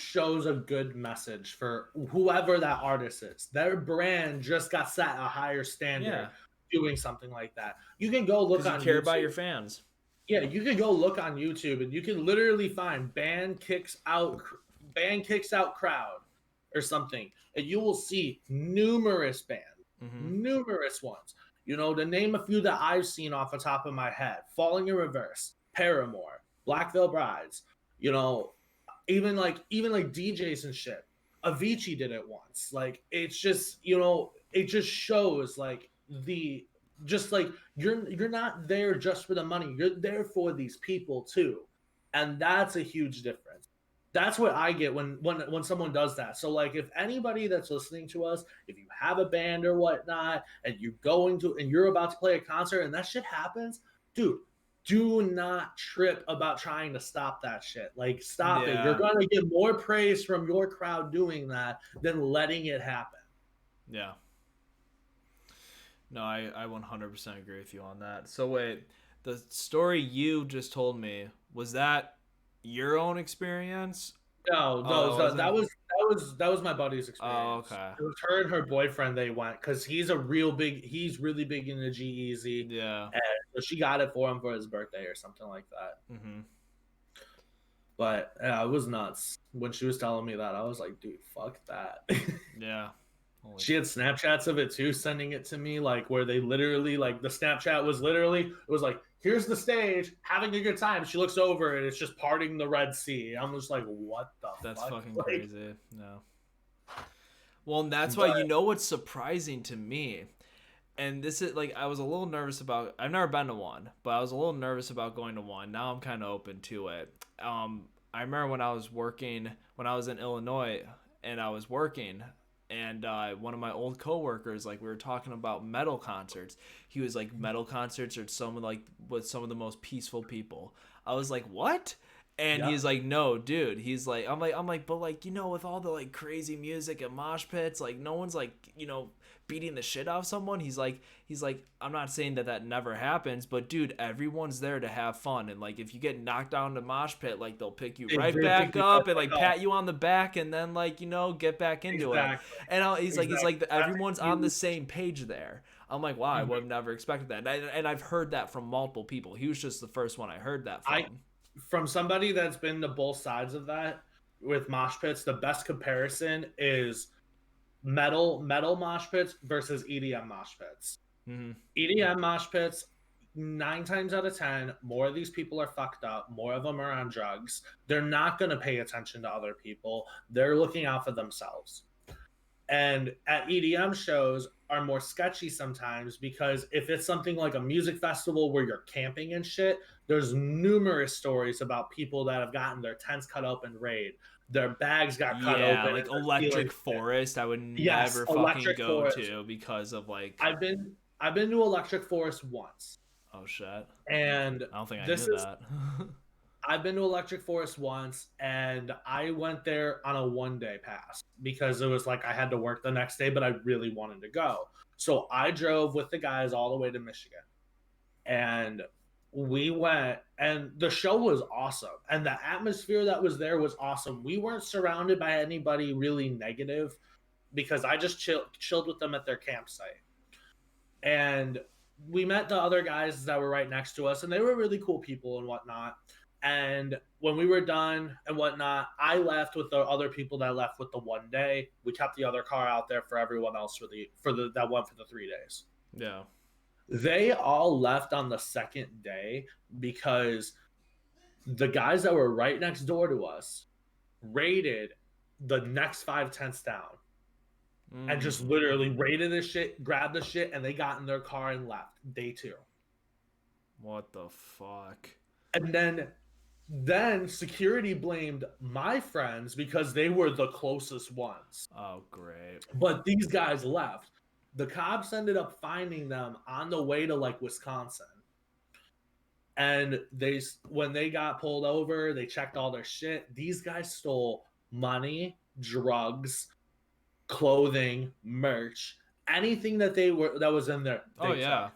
shows a good message for whoever that artist is. Their brand just got set a higher standard Yeah, doing something like that. You can go look because you on care about your YouTube. fans. Yeah, you can go look on YouTube and you can literally find band kicks out crowd or something, and you will see numerous bands, Mm-hmm. numerous ones. To name a few that I've seen off the top of my head: Falling in Reverse, Paramore, Black Veil Brides. You know, even like DJs and shit. Avicii did it once. Like it just shows like the just like you're not there just for the money. You're there for these people too. And that's a huge difference. That's what I get when someone does that. So like if anybody that's listening to us, if you have a band or whatnot, and you're about to play a concert and that shit happens, dude, do not trip about trying to stop that shit. Like stop it. You're Yeah, gonna get more praise from your crowd doing that than letting it happen. yeah. No, I 100% agree with you on that. So wait, the story you just told me, was that your own experience? No, Oh, no, that so wasn't. that was my buddy's Oh, experience. okay. It was her and her boyfriend. They went because he's really big into g-eazy, Yeah. and so she got it for him for his birthday or something like that. Mm-hmm. But yeah, it was nuts when she was telling me that. I was like, dude, fuck that. Yeah. Holy. She had Snapchats of it too, sending it to me, like where they literally like the Snapchat was literally it was like, here's the stage, having a good time. She looks over and it's just parting the Red Sea. I'm just like, what the That's fuck? fucking Like, crazy. No. Well, and that's why but what's surprising to me, and this is like I was a little nervous about. I've never been to one, but I was a little nervous about going to one. Now I'm kind of open to it. I remember when I was in Illinois, and I was working, and one of my old coworkers, like we were talking about metal concerts. He was like, metal concerts are some of like with some of the most peaceful people. I was like, what? And yeah. he's like, no, dude. He's like, I'm like, but like, with all the like crazy music and mosh pits, like no one's like, beating the shit out of someone. He's like, I'm not saying that never happens, but dude, everyone's there to have fun. And like, if you get knocked down to mosh pit, like they'll pick you right They pick back you up up and like, like oh, pat you on the back and then like, get back into it. exactly, And he's like, exactly. That's a everyone's on the huge. same page there. I'm like, wow, I would have Mhm. never expected that. And I've heard that from multiple people. He was just the first one I heard that I from. from somebody that's been to both sides of that with mosh pits, the best comparison is metal mosh pits versus EDM mosh pits. Mm-hmm. EDM mosh pits, 9 times out of 10, more of these people are fucked up. More of them are on drugs. They're not going to pay attention to other people. They're looking out for themselves. And at EDM shows are more sketchy sometimes because if it's something like a music festival where you're camping and shit, there's numerous stories about people that have gotten their tents cut open raid. Their bags got cut Yeah, open and like they're stealing Electric shit. Forest, I would Yes, never fucking Electric go Forest. to because of like, I've been to Electric Forest once. oh shit. And I don't think I this knew is that. I've been to Electric Forest once, and I went there on a 1 day pass because it was like I had to work the next day, but I really wanted to go. So I drove with the guys all the way to Michigan, and we went, and the show was awesome, and the atmosphere that was there was awesome. We weren't surrounded by anybody really negative because I just chilled with them at their campsite, and we met the other guys that were right next to us, and they were really cool people and whatnot. And when we were done and whatnot, I left with the other people that left with the 1 day. We kept the other car out there for everyone else for the that went for the 3 days. Yeah. They all left on the second day because the guys that were right next door to us raided the next 5 tents down and Mm. just literally raided the shit, grabbed the shit, and they got in their car and left day 2. What the fuck? And then security blamed my friends because they were the closest ones. Oh, great. But these guys left. The cops ended up finding them on the way to like Wisconsin. And when they got pulled over, they checked all their shit. These guys stole money, drugs, clothing, merch, anything that was in there. Oh, yeah. Took.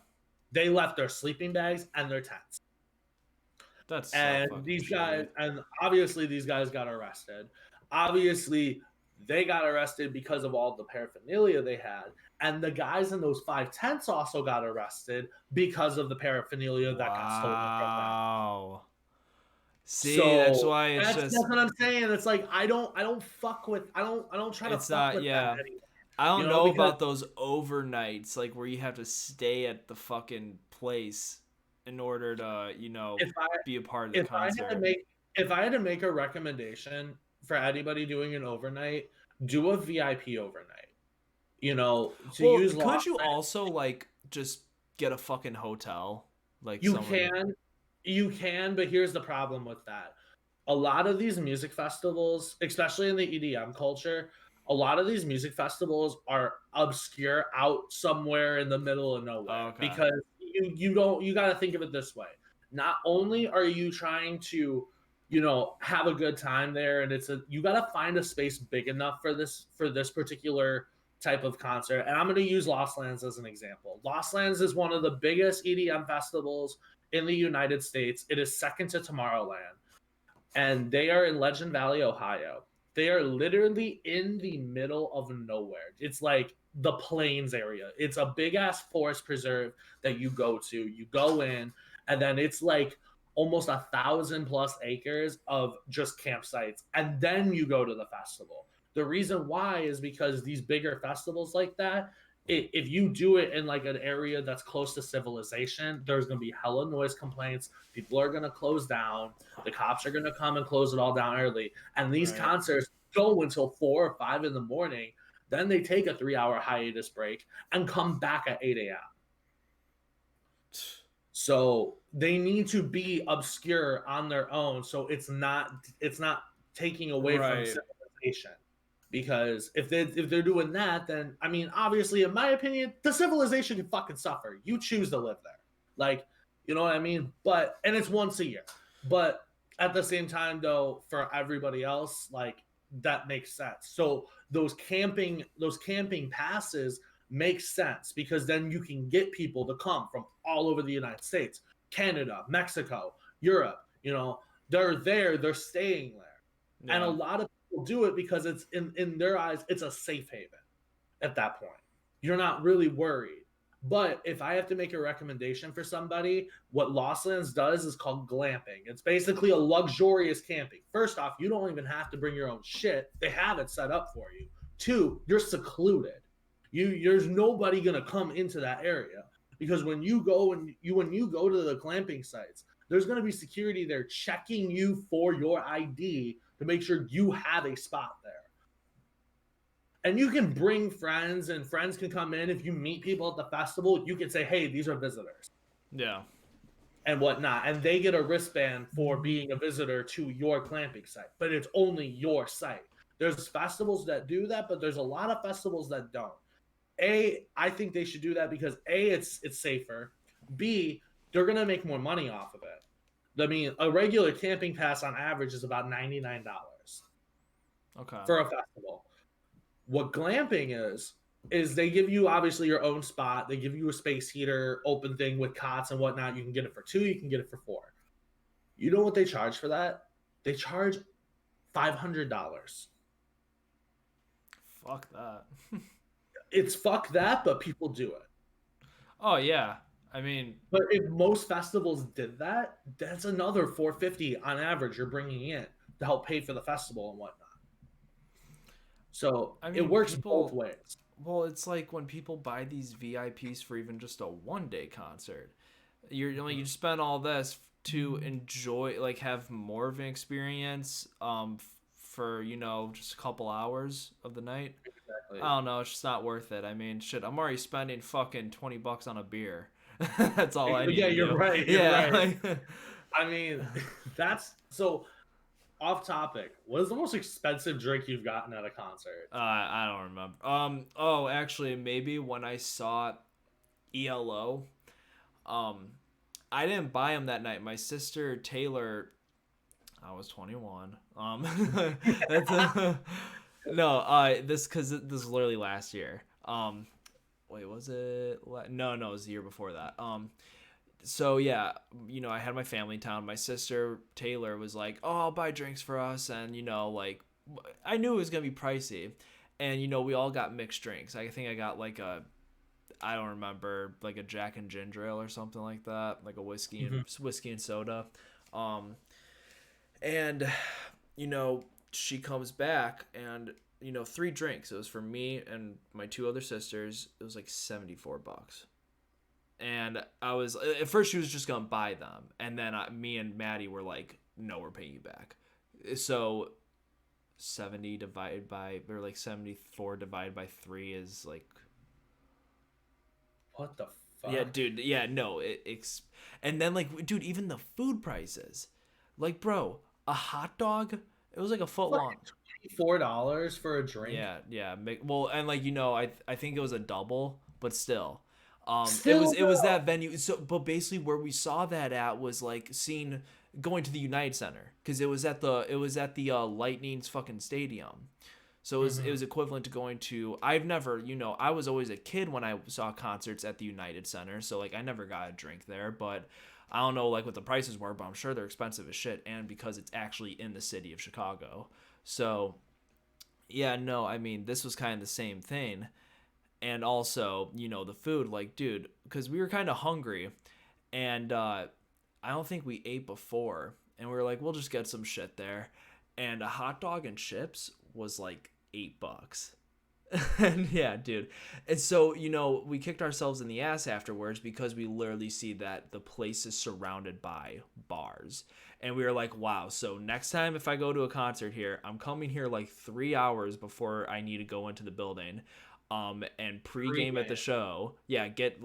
They left their sleeping bags and their tents. That's so And fucking these shitty. guys, and obviously these guys got arrested. Obviously, they got arrested because of all the paraphernalia they had. And the guys in those 5 tents also got arrested because of the paraphernalia that got stolen from them. Wow. See, that's So why it's that's just what I'm saying. It's like I don't fuck with I don't try to it's fuck not with them yeah. anymore. I don't know Because about those overnights like where you have to stay at the fucking place in order to, if I be a part of the if I had to concert. make if I had to make a recommendation for anybody doing an overnight, do a VIP overnight. To Well, use couldn't Lost. you also like just get a fucking hotel like You somewhere? can, you can, but here's the problem with that. A lot of these music festivals, especially in the EDM culture, a lot of these music festivals are obscure out somewhere in the middle of Oh, nowhere okay. because you got to think of it this way. Not only are you trying to, have a good time there, and you got to find a space big enough for this particular type of concert. And I'm going to use Lost Lands as an example. Lost Lands is one of the biggest EDM festivals in the United States. It is second to Tomorrowland, and they are in Legend Valley, Ohio. They are literally in the middle of nowhere. It's like the plains area. It's a big ass forest preserve that you go to. You go in, and then it's like almost 1,000+ acres of just campsites, and then you go to the festival. The reason why is because these bigger festivals like that, if you do it in like an area that's close to civilization, there's going to be hella noise complaints. People are going to close down. The cops are going to come and close it all down early. And these Right. concerts go until 4 or 5 in the morning. Then they take a 3-hour hiatus break and come back at 8 a.m. So they need to be obscure on their own. So it's not taking away from Right. civilization. Because if they're doing that, then I mean, obviously, in my opinion, the civilization can fucking suffer. You choose to live there, like, you know what I mean. And it's once a year. But at the same time, though, for everybody else, like that makes sense. So those camping passes make sense because then you can get people to come from all over the United States, Canada, Mexico, Europe. They're there, they're staying there, and a Yeah. lot of do it because it's in their eyes it's a safe haven at that point. You're not really worried. But if I have to make a recommendation for somebody, what Lost Lands does is called glamping. It's basically a luxurious camping. First off, you don't even have to bring your own shit. They have it set up for you. Two, you're secluded. There's nobody gonna come into that area because when you go to the glamping sites, there's gonna be security there checking you for your ID to make sure you have a spot there. And you can bring friends, and friends can come in. If you meet people at the festival, you can say, hey, these are visitors Yeah. and whatnot. And they get a wristband for being a visitor to your glamping site, but it's only your site. There's festivals that do that, but there's a lot of festivals that don't. I think they should do that because it's safer. B, they're gonna make more money off of it. I mean, a regular camping pass on average is about $99 Okay. for a festival. What glamping is they give you obviously your own spot. They give you a space heater, open thing with cots and whatnot. You can get it for 2, you can get it for 4. You know what they charge for that? They charge $500. Fuck that. It's fuck that, but people do it. Oh yeah. I mean, But if most festivals did that, that's another 450 on average you're bringing in to help pay for the festival and whatnot. So I it mean, works both people. ways. Well, it's like when people buy these VIPs for even just a 1 day concert. You spend all this to enjoy, like, have more of an experience. For just a couple hours of the night. Exactly. I don't know. It's just not worth it. I mean, shit. I'm already spending fucking $20 on a beer. That's all I need Yeah, to you're do. right. You're Yeah. right. I mean, that's so off topic. What is the most expensive drink you've gotten at a concert? I don't remember. Oh, actually, maybe when I saw ELO, um, I didn't buy him that night. My sister Taylor, I was 21. That's no. This because this is literally last year. Wait, was it? No, it was the year before that. So yeah, I had my family in town. My sister Taylor was like, "Oh, I'll buy drinks for us," and like, I knew it was gonna be pricey, and we all got mixed drinks. I think I got like I don't remember, like a Jack and Ginger Ale or something like that, like a whiskey and soda, and she comes back and 3 drinks. It was for me and my 2 other sisters. It was like $74. And I was at first she was just gonna buy them, and then me and Maddie were like, "No, we're paying you back." So 74 divided by 3 is like, What the fuck? yeah, dude, yeah, no, and then like, dude, even the food prices, like, bro, a hot dog, it was like a foot long. $4 for a drink. Yeah. Well, and like I think it was a double, but still, Still, it was that venue. So, but basically where we saw that at was like going to the United Center because it was at the Lightning's fucking stadium. So it was equivalent to going to. I've never, I was always a kid when I saw concerts at the United Center, so like I never got a drink there, but I don't know like what the prices were, but I'm sure they're expensive as shit, and because it's actually in the city of Chicago. So, yeah, no, I mean, this was kind of the same thing. And also, the food, like, dude, because we were kind of hungry, and I don't think we ate before, and we were like, we'll just get some shit there. And a hot dog and chips was like $8. And yeah, dude. And so, we kicked ourselves in the ass afterwards because we literally see that the place is surrounded by bars. And we were like, wow, so next time if I go to a concert here, I'm coming here like 3 hours before I need to go into the building. And pregame at the show. Yeah, get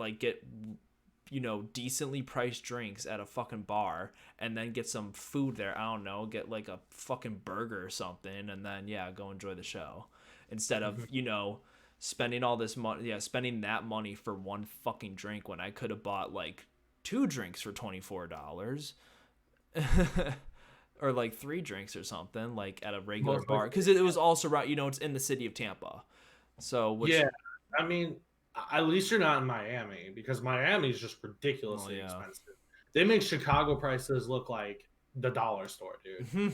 decently priced drinks at a fucking bar, and then get some food there. I don't know, get like a fucking burger or something, and then yeah, go enjoy the show. Instead of, spending all this money, spending that money for one fucking drink when I could have bought like 2 drinks for $24. Or like 3 drinks or something, like at a regular bar. Because it was also around, it's in the city of Tampa. So, yeah, I mean, at least you're not in Miami because Miami is just ridiculously expensive. They make Chicago prices look like the dollar store, dude.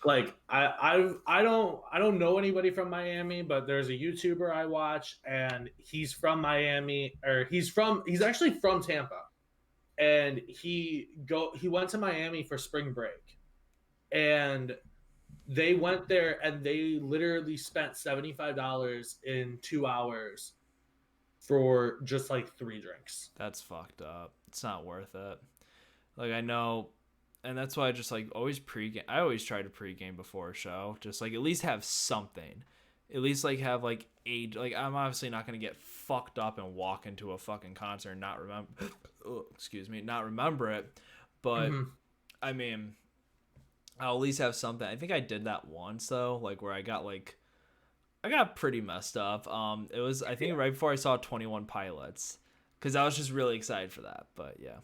Like I don't know anybody from Miami, but there's a YouTuber I watch, and he's from Miami, or he's actually from Tampa, and he went to Miami for spring break, and they went there and they literally spent $75 in 2 hours for just like three drinks. That's fucked up. It's not worth it. Like I know, and that's why I just like always pregame. I always try to pregame before a show, just like at least have something, at least like have like age. Like I'm obviously not gonna get fucked up and walk into a fucking concert and not remember. Oh, excuse me, not remember it. But Mm-hmm. I mean, I'll at least have something. I think I did that once though, like where I got pretty messed up. It was I think right before I saw 21 Pilots, because I was just really excited for that. But yeah.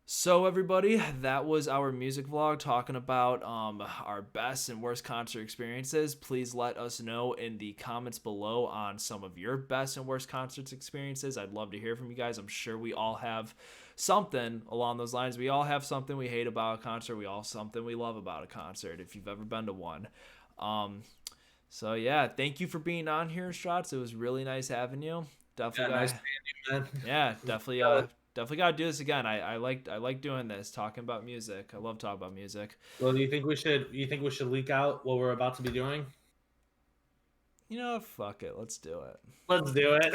So everybody, that was our music vlog talking about our best and worst concert experiences. Please let us know in the comments below on some of your best and worst concerts experiences. I'd love to hear from you guys. I'm sure we all have something along those lines. We all have something we hate about a concert. We all have something we love about a concert if you've ever been to one. Um, so yeah, thank you for being on here, Strotz. It was really nice having you. Yeah, Definitely nice got seeing you, man. yeah, definitely gotta do this again. I like doing this, talking about music. I love talking about music. Well, do you think we should leak out what we're about to be doing? You know, fuck it, let's do it. Let's do it.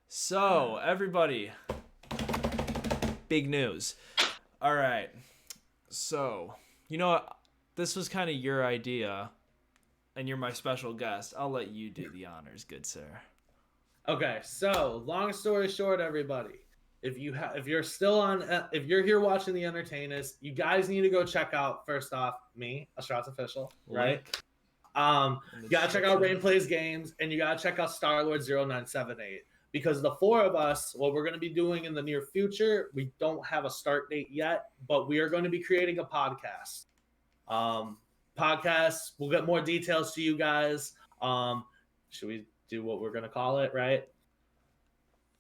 So everybody, big news. All right, so you know what? This was kind of your idea, and you're my special guest. I'll let you do the honors, good sir. Okay, so long story short, everybody, if you're still on, if you're here watching the Entertainist, you guys need to go check out, first off, me, AstrottzOfficial, right? Link in the You gotta check out description. Rain Plays Games, and you gotta check out Starlord0978, because the four of us, what we're gonna be doing in the near future, we don't have a start date yet, but we are going to be creating a podcast. Um, Podcast. We'll get more details to you guys. Should we do what we're gonna call it? Right?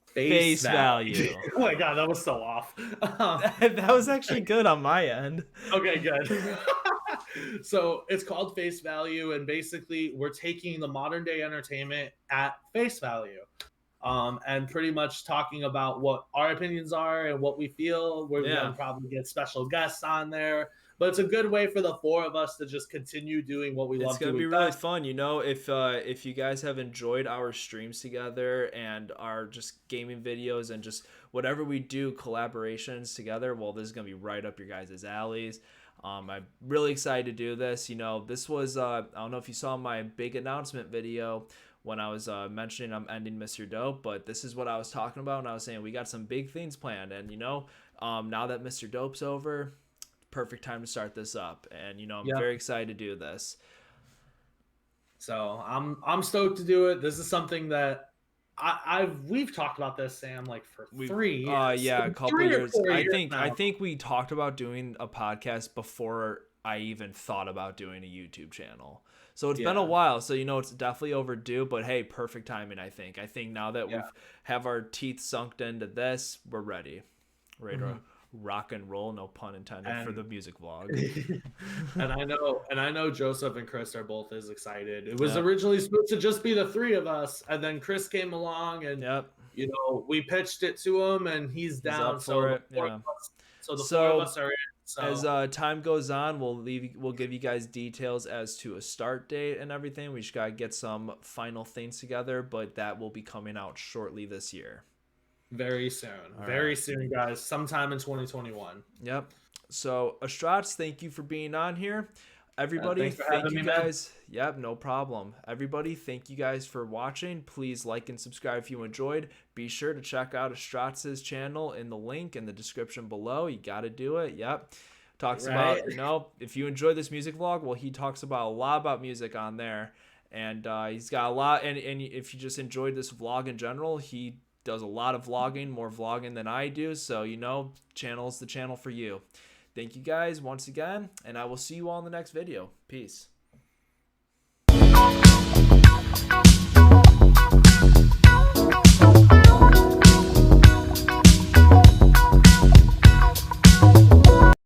Face Face value. value. Oh my god, that was so off. That was actually good on my end. Okay, good. So it's called Face Value, and basically we're taking the modern day entertainment at face value. And pretty much talking about what our opinions are and what we feel. We're going Yeah. to probably get special guests on there, but it's a good way for the four of us to just continue doing what we It's love gonna be doing really best. fun, you know. If you guys have enjoyed our streams together and our just gaming videos and just whatever we do collaborations together, well, this is gonna be right up your guys' alleys. I'm really excited to do this. You know, this was I don't know if you saw my big announcement video when I was mentioning I'm ending Mr. Dope, but this is what I was talking about, and I was saying we got some big things planned, and you know, now that Mr. Dope's over, perfect time to start this up, and you know, I'm Yep. very excited to do this. So I'm stoked to do it. This is something that I've we've talked about this, Sam, like for We've 3 years, yeah, a couple 3 or years. 4 years I now. think we talked about doing a podcast before I even thought about doing a YouTube channel. So it's been a Yeah, while. So you know it's definitely overdue, but hey, perfect timing, I think. I think now that yeah. we've have our teeth sunk into this, we're ready. Ready to Mhm. rock and roll, no pun intended, for And the music vlog. and I know Joseph and Chris are both as excited. It was Yep. originally supposed to just be the three of us, and then Chris came along, and Yep. we pitched it to him, and he's He's down. up for it. Four Yeah. of us, so the four of So us are in. as So time goes on, we'll give you guys details as to a start date and everything. We just gotta get some final things together, but that will be coming out shortly this year. All very right. soon, guys, sometime in 2021. Yep. So Astrotz, thank you for being on here. Everybody, Thanks for thank having you me, man. guys. Yep, no problem. Everybody, thank you guys for watching. Please like and subscribe if you enjoyed. Be sure to check out Astrotz's channel in the link in the description below. You got to do it. Yep. Talks Right? about, you know, if you enjoy this music vlog, well, he talks about a lot about music on there. And he's got a lot. And if you just enjoyed this vlog in general, he does a lot of vlogging, more vlogging than I do. So, you know, channel's the channel for you. Thank you guys once again, and I will see you all in the next video. Peace.